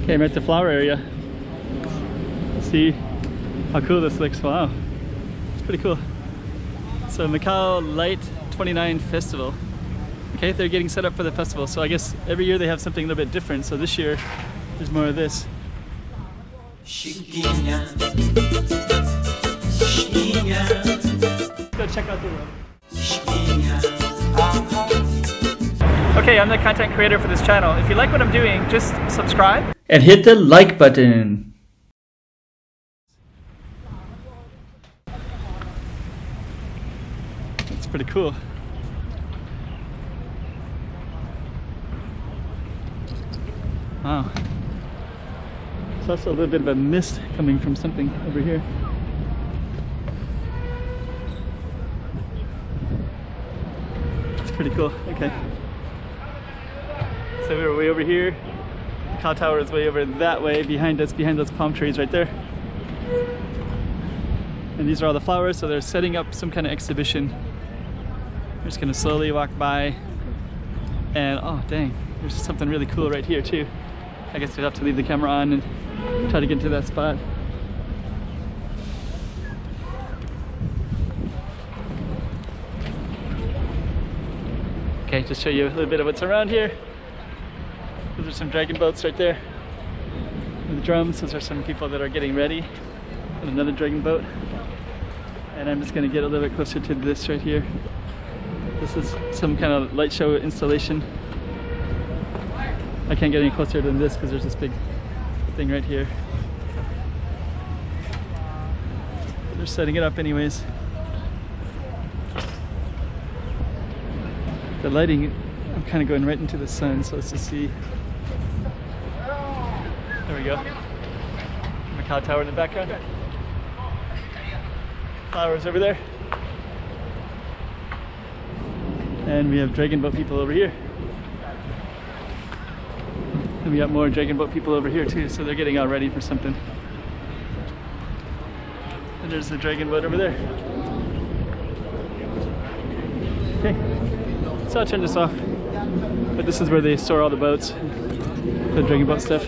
Okay, I'm at the flower area. See how cool this looks. Wow, it's pretty cool. So Macau Light 29 Festival. Okay, they're getting set up for the festival. So I guess every year they have something a little bit different. So this year there's more of this. Go check out the road. Okay, I'm the content creator for this channel. If you like what I'm doing, just subscribe and hit the like button. It's pretty cool. Wow. There's also a little bit of a mist coming from something over here. It's pretty cool. Okay. So we're way over here. The Macau Tower is way over that way behind us, behind those palm trees right there. And these are all the flowers, so they're setting up some kind of exhibition. We're just gonna slowly walk by. And oh dang, there's something really cool right here too. I guess we'll have to leave the camera on and try to get to that spot. Okay, just show you a little bit of what's around here. Those are some dragon boats right there with the drums. Those are some people that are getting ready. And another dragon boat. And I'm just going to get a little bit closer to this right here. This is some kind of light show installation. I can't get any closer than this because there's this big thing right here. They're setting it up anyways. The lighting, I'm kind of going right into the sun, so let's just see. There we go. Macau Tower in the background. Flowers over there. And we have dragon boat people over here. And we got more dragon boat people over here too, so they're getting all ready for something. And there's the dragon boat over there. Okay, so I'll turn this off. But this is where they store all the boats, the dragon boat stuff.